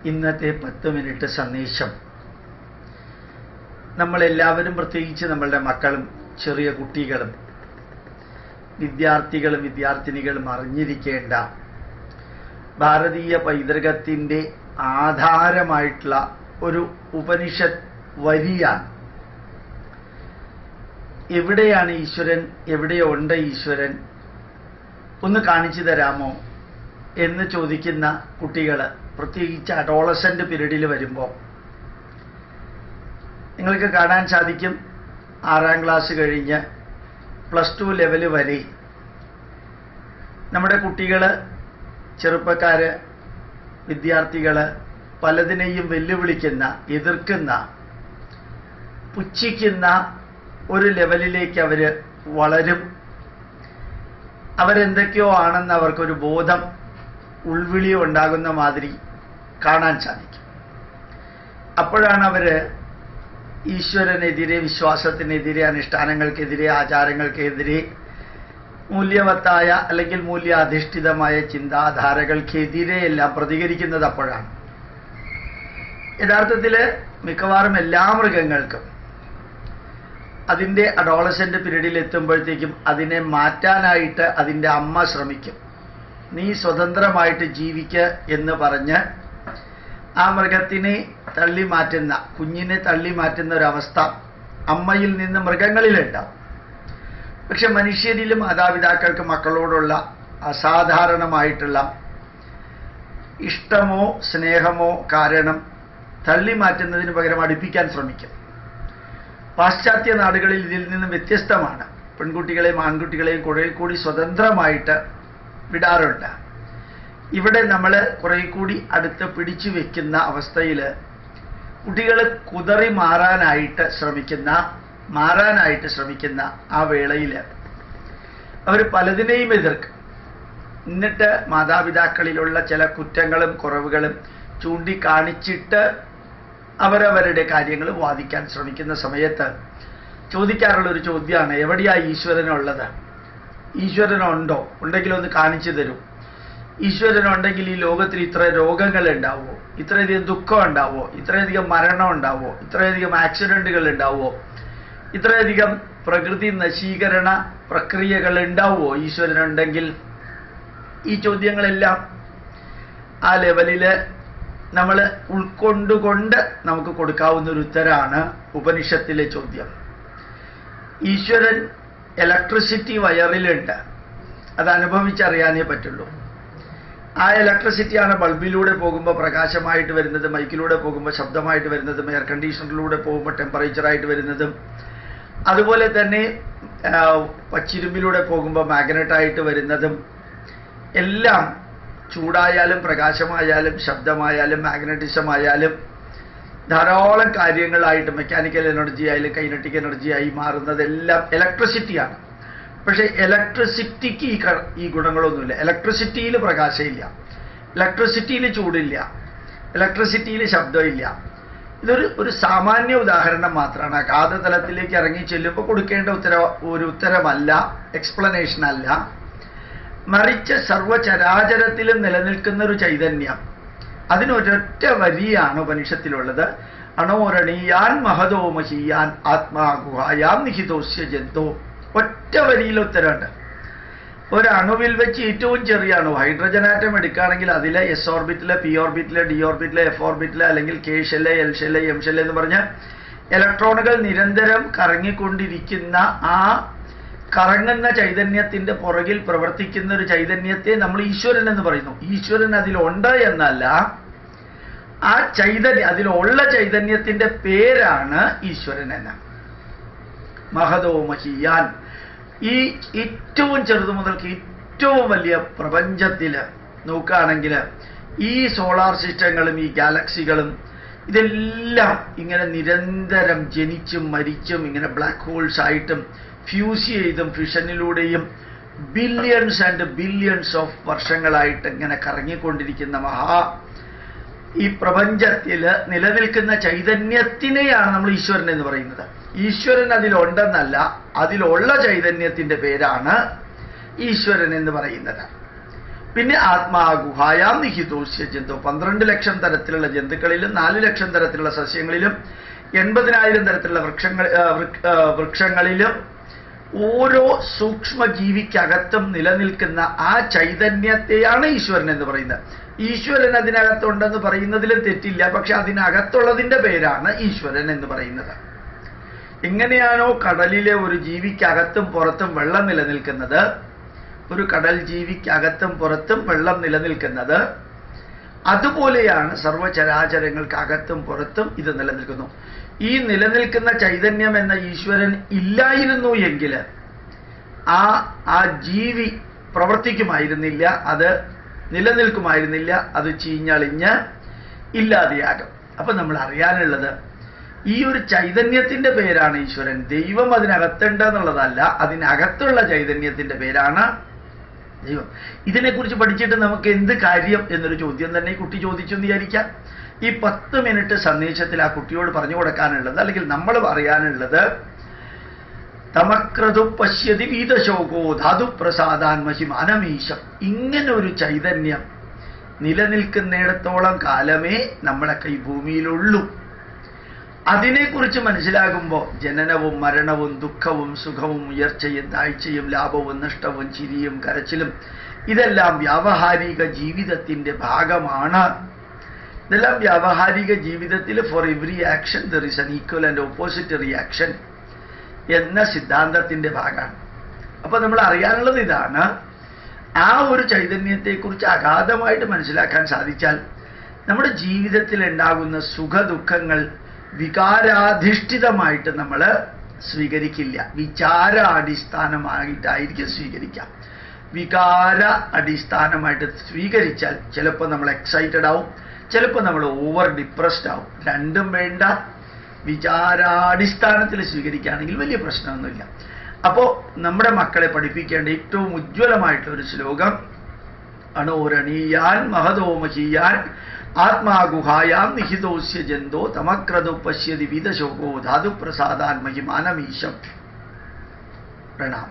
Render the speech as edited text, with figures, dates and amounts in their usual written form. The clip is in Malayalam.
ഇന്നത്തെ 10 മിനിറ്റ് സന്ദേശം നമ്മളെല്ലാവരും, പ്രത്യേകിച്ച് നമ്മളുടെ മക്കളും ചെറിയ കുട്ടികളും വിദ്യാർത്ഥികളും വിദ്യാർത്ഥിനികളും അറിഞ്ഞിരിക്കേണ്ട ഭാരതീയ പൈതൃകത്തിൻ്റെ ആധാരമായിട്ടുള്ള ഒരു ഉപനിഷത്ത് വരിയാണ്. എവിടെയാണ് ഈശ്വരൻ, എവിടെയുണ്ട് ഈശ്വരൻ, ഒന്ന് കാണിച്ചു തരാമോ എന്ന് ചോദിക്കുന്ന കുട്ടികൾ, പ്രത്യേകിച്ച് അഡോളസൻ്റ് പീരീഡിൽ വരുമ്പോൾ നിങ്ങൾക്ക് കാണാൻ സാധിക്കും. 6ാം ക്ലാസ് കഴിഞ്ഞ് +2 ലെവൽ വരെ നമ്മുടെ കുട്ടികൾ, ചെറുപ്പക്കാർ, വിദ്യാർത്ഥികൾ പലതിനെയും വെല്ലുവിളിക്കുന്ന, എതിർക്കുന്ന, പുച്ഛിക്കുന്ന ഒരു ലെവലിലേക്ക് അവർ വളരും. അവരെന്തൊക്കെയോ ആണെന്ന് അവർക്കൊരു ബോധം, ഉൾവിളി ഉണ്ടാകുന്ന മാതിരി കാണാൻ സാധിക്കും. അപ്പോഴാണ് അവർ ഈശ്വരനെതിരെ, വിശ്വാസത്തിനെതിരെ, അനുഷ്ഠാനങ്ങൾക്കെതിരെ, ആചാരങ്ങൾക്കെതിരെ, മൂല്യവത്തായ അല്ലെങ്കിൽ മൂല്യാധിഷ്ഠിതമായ ചിന്താധാരകൾക്കെതിരെ എല്ലാം പ്രതികരിക്കുന്നത്. അപ്പോഴാണ് യഥാർത്ഥത്തിൽ മിക്കവാറും എല്ലാ മൃഗങ്ങൾക്കും അതിൻ്റെ അഡോളസൻ്റ് പീരീഡിൽ എത്തുമ്പോഴത്തേക്കും അതിനെ മാറ്റാനായിട്ട് അതിൻ്റെ അമ്മ ശ്രമിക്കും. നീ സ്വതന്ത്രമായിട്ട് ജീവിക്ക് എന്ന് പറഞ്ഞ് ആ മൃഗത്തിനെ തള്ളി മാറ്റുന്ന, കുഞ്ഞിനെ തള്ളി മാറ്റുന്ന ഒരവസ്ഥ അമ്മയിൽ നിന്ന് മൃഗങ്ങളിലുണ്ടാവും. പക്ഷെ മനുഷ്യരിൽ മാതാപിതാക്കൾക്ക് മക്കളോടുള്ള അസാധാരണമായിട്ടുള്ള ഇഷ്ടമോ സ്നേഹമോ കാരണം തള്ളി മാറ്റുന്നതിന് പകരം അടുപ്പിക്കാൻ ശ്രമിക്കും. പാശ്ചാത്യ നാടുകളിൽ ഇതിൽ നിന്ന് വ്യത്യസ്തമാണ്. പെൺകുട്ടികളെയും ആൺകുട്ടികളെയും കുറെ കൂടി സ്വതന്ത്രമായിട്ട് വിടാറുണ്ട്. ഇവിടെ നമ്മൾ കുറെ കൂടി അടുത്ത് പിടിച്ചു വെക്കുന്ന അവസ്ഥയിൽ കുട്ടികൾ കുതറി മാറാനായിട്ട് ശ്രമിക്കുന്ന ആ വേളയിൽ അവർ പലതിനെയും എതിർക്കും. എന്നിട്ട് മാതാപിതാക്കളിലുള്ള ചില കുറ്റങ്ങളും കുറവുകളും ചൂണ്ടിക്കാണിച്ചിട്ട് അവരവരുടെ കാര്യങ്ങൾ വാദിക്കാൻ ശ്രമിക്കുന്ന സമയത്ത് ചോദിക്കാറുള്ളൊരു ചോദ്യമാണ്, എവിടെയാ ഈശ്വരനുള്ളത്? ഈശ്വരനുണ്ടോ? ഉണ്ടെങ്കിലൊന്ന് കാണിച്ചു തരൂ. ഈശ്വരനുണ്ടെങ്കിൽ ഈ ലോകത്തിൽ ഇത്ര രോഗങ്ങൾ ഉണ്ടാവുമോ? ഇത്രയധികം ദുഃഖം ഉണ്ടാവുമോ? ഇത്രയധികം മരണം ഉണ്ടാവുമോ? ഇത്രയധികം ആക്സിഡൻറ്റുകൾ ഉണ്ടാവുമോ? ഇത്രയധികം പ്രകൃതി നശീകരണ പ്രക്രിയകൾ ഉണ്ടാവുമോ ഈശ്വരനുണ്ടെങ്കിൽ? ഈ ചോദ്യങ്ങളെല്ലാം ആ ലെവലിൽ നമ്മൾ ഉൾക്കൊണ്ടുകൊണ്ട് നമുക്ക് കൊടുക്കാവുന്ന ഒരു ഉത്തരമാണ് ഉപനിഷത്തിലെ ചോദ്യം. ഈശ്വരൻ ഇലക്ട്രിസിറ്റി വയറിലുണ്ട്, അത് അനുഭവിച്ചറിയാനേ പറ്റുള്ളൂ. ആ ഇലക്ട്രിസിറ്റിയാണ് ബൾബിലൂടെ പോകുമ്പോൾ പ്രകാശമായിട്ട് വരുന്നത്, മൈക്കിലൂടെ പോകുമ്പോൾ ശബ്ദമായിട്ട് വരുന്നതും, എയർ കണ്ടീഷണറിലൂടെ പോകുമ്പോൾ ടെമ്പറേച്ചറായിട്ട് വരുന്നതും, അതുപോലെ തന്നെ പച്ചിരുമ്പിലൂടെ പോകുമ്പോൾ മാഗ്നറ്റായിട്ട് വരുന്നതും എല്ലാം, ചൂടായാലും പ്രകാശമായാലും ശബ്ദമായാലും മാഗ്നറ്റിസം ആയാലും ധാരാളം കാര്യങ്ങളായിട്ട് മെക്കാനിക്കൽ എനർജി ആയാലും കൈനറ്റിക് എനർജി ആയി മാറുന്നതെല്ലാം ഇലക്ട്രിസിറ്റിയാണ്. പക്ഷേ ഇലക്ട്രിസിറ്റിക്ക് ഈ ഗുണങ്ങളൊന്നുമില്ല. ഇലക്ട്രിസിറ്റിയിൽ പ്രകാശമില്ല, ഇലക്ട്രിസിറ്റിയിൽ ചൂടില്ല, ഇലക്ട്രിസിറ്റിയിൽ ശബ്ദമില്ല. ഇതൊരു സാമാന്യ ഉദാഹരണം മാത്രമാണ്. അഗാധതലത്തിലേക്ക് ഇറങ്ങി ചെല്ലുമ്പോൾ കൊടുക്കേണ്ട ഉത്തരമല്ല, എക്സ്പ്ലനേഷൻ അല്ല. മറിച്ച് സർവചരാചരത്തിലും നിലനിൽക്കുന്ന ഒരു ചൈതന്യം, അതിനൊരൊറ്റ വരിയാണ് ഉപനിഷത്തിലുള്ളത്. അണോരണീയാൻ മഹതോ മഹീയാൻ ആത്മാ ഗുഹായാം നിഹിതോസ്യ ജന്തോ. ഒറ്റ വരിയിൽ ഉത്തരമുണ്ട്. ഒരണുവിൽ വെച്ച് ഏറ്റവും ചെറിയ അണു, ഹൈഡ്രജൻ ആറ്റം എടുക്കുകയാണെങ്കിൽ അതിൽ S ഓർബിറ്റില്, P ഓർബിറ്റില്, D ഓർബിറ്റില്, F ഓർബിറ്റില്, അല്ലെങ്കിൽ K shell, L shell, M shell എന്ന് പറഞ്ഞ് ഇലക്ട്രോണുകൾ നിരന്തരം കറങ്ങിക്കൊണ്ടിരിക്കുന്ന ആ കറങ്ങുന്ന ചൈതന്യത്തിന്റെ പുറകിൽ പ്രവർത്തിക്കുന്ന ഒരു ചൈതന്യത്തെ നമ്മൾ ഈശ്വരൻ എന്ന് പറയുന്നു. ഈശ്വരൻ അതിലുണ്ട് എന്നല്ല, ആ അതിലുള്ള ചൈതന്യത്തിന്റെ പേരാണ് ഈശ്വരൻ എന്ന്. മഹതോ മഹീയാൻ. ഈ ഏറ്റവും ചെറുതു മുതൽക്ക് ഏറ്റവും വലിയ പ്രപഞ്ചത്തിൽ നോക്കുകയാണെങ്കിൽ ഈ സോളാർ സിസ്റ്റങ്ങളും ഈ ഗാലക്സികളും ഇതെല്ലാം ഇങ്ങനെ നിരന്തരം ജനിച്ചും മരിച്ചും ഇങ്ങനെ ബ്ലാക്ക് ഹോൾസ് ആയിട്ടും ഫ്യൂസ് ചെയ്തും ഫിഷനിലൂടെയും ബില്യൺസ് ആൻഡ് ബില്യൺസ് ഓഫ് വർഷങ്ങളായിട്ട് ഇങ്ങനെ കറങ്ങിക്കൊണ്ടിരിക്കുന്ന ഈ പ്രപഞ്ചത്തിൽ നിലനിൽക്കുന്ന ചൈതന്യത്തിനെയാണ് നമ്മൾ ഈശ്വരൻ എന്ന് പറയുന്നത്. ഈശ്വരൻ അതിലുണ്ടെന്നല്ല, അതിലുള്ള ചൈതന്യത്തിന്റെ പേരാണ് ഈശ്വരൻ എന്ന് പറയുന്നത്. പിന്നെ ആത്മാഗുഹായാം നിഹിതോസ്യ ജന്തു. 12 ലക്ഷം തരത്തിലുള്ള ജന്തുക്കളിലും 4 ലക്ഷം തരത്തിലുള്ള സസ്യങ്ങളിലും 80,000 തരത്തിലുള്ള വൃക്ഷങ്ങളിലും ഓരോ സൂക്ഷ്മജീവിക്കകത്തും നിലനിൽക്കുന്ന ആ ചൈതന്യത്തെയാണ് ഈശ്വരൻ എന്ന് പറയുന്നത്. ഈശ്വരൻ അതിനകത്തുണ്ടെന്ന് പറയുന്നതിലും തെറ്റില്ല. പക്ഷെ അതിനകത്തുള്ളതിൻ്റെ പേരാണ് ഈശ്വരൻ എന്ന് പറയുന്നത്. എങ്ങനെയാണോ കടലിലെ ഒരു ജീവിക്കകത്തും പുറത്തും വെള്ളം നിലനിൽക്കുന്നത്, ഒരു കടൽ ജീവിക്കകത്തും പുറത്തും വെള്ളം നിലനിൽക്കുന്നത്, അതുപോലെയാണ് സർവചരാചരങ്ങൾക്കകത്തും പുറത്തും ഇത് നിലനിൽക്കുന്നു. ഈ നിലനിൽക്കുന്ന ചൈതന്യം എന്ന ഈശ്വരൻ ഇല്ലായിരുന്നു എങ്കിൽ ആ ജീവി പ്രവർത്തിക്കുമായിരുന്നില്ല, അത് നിലനിൽക്കുമായിരുന്നില്ല, അത് ചീഞ്ഞളിഞ്ഞ് ഇല്ലാതെയാകും. അപ്പൊ നമ്മൾ അറിയാനുള്ളത് ഈ ഒരു ചൈതന്യത്തിന്റെ പേരാണ് ഈശ്വരൻ. ദൈവം അതിനകത്തുണ്ട് എന്നുള്ളതല്ല, അതിനകത്തുള്ള ചൈതന്യത്തിന്റെ പേരാണ് ദൈവം. ഇതിനെക്കുറിച്ച് പഠിച്ചിട്ട് നമുക്ക് എന്ത് കാര്യം എന്നൊരു ചോദ്യം തന്നെ ഈ കുട്ടി ചോദിച്ചു എന്ന് വിചാരിക്കാം. ഈ 10 മിനിറ്റ് സന്ദേശത്തിൽ ആ കുട്ടിയോട് പറഞ്ഞു കൊടുക്കാനുള്ളത്, അല്ലെങ്കിൽ നമ്മൾ പറയാനുള്ളത്, തമക്രതു പശ്യതി വീതശോകോ ധാതു പ്രസാദാൻ മഹിമാനമീശം. ഇങ്ങനെ ഒരു ചൈതന്യം നിലനിൽക്കുന്നിടത്തോളം കാലമേ നമ്മളൊക്കെ ഈ ഭൂമിയിലുള്ളൂ. അതിനെക്കുറിച്ച് മനസ്സിലാകുമ്പോൾ ജനനവും മരണവും ദുഃഖവും സുഖവും ഉയർച്ചയും താഴ്ചയും ലാഭവും നഷ്ടവും ചിരിയും കരച്ചിലും ഇതെല്ലാം വ്യാവഹാരിക ജീവിതത്തിന്റെ ഭാഗമാണ്. ഇതെല്ലാം വ്യാവഹാരിക ജീവിതത്തിൽ for every action there is an equal and opposite reaction എന്ന സിദ്ധാന്തത്തിന്റെ ഭാഗമാണ്. അപ്പൊ നമ്മൾ അറിയാനുള്ളത് ഇതാണ്, ആ ഒരു ചൈതന്യത്തെക്കുറിച്ച് അഗാധമായിട്ട് മനസ്സിലാക്കാൻ സാധിച്ചാൽ നമ്മുടെ ജീവിതത്തിൽ ഉണ്ടാകുന്ന സുഖദുഃഖങ്ങൾ വികാരാധിഷ്ഠിതമായിട്ട് നമ്മൾ സ്വീകരിക്കില്ല, വിചാരാടിസ്ഥാനമായിട്ടായിരിക്കും സ്വീകരിക്കാം. വികാര അടിസ്ഥാനമായിട്ട് സ്വീകരിച്ചാൽ ചിലപ്പോൾ നമ്മൾ എക്സൈറ്റഡ് ആവും, ചിലപ്പോൾ നമ്മൾ ഓവർ ഡിപ്രസ്ഡ് ആവും. രണ്ടും വേണ്ട. വിചാരാടിസ്ഥാനത്തിൽ സ്വീകരിക്കുകയാണെങ്കിൽ വലിയ പ്രശ്നമൊന്നുമില്ല. അപ്പോൾ നമ്മുടെ മക്കളെ പഠിപ്പിക്കേണ്ട ഏറ്റവും ഉജ്ജ്വലമായിട്ടുള്ള ഒരു ശ്ലോകം അണോരണീയാൻ മഹതോമഹീയാൻ ആത്മാഗുഹായാം നിഹിതോസ്യ ജന്തോ തമക്രതു പശ്യതി വീതശോകോ ധാതു പ്രസാദാൻ മഹിമാനമീശം. പ്രണാം.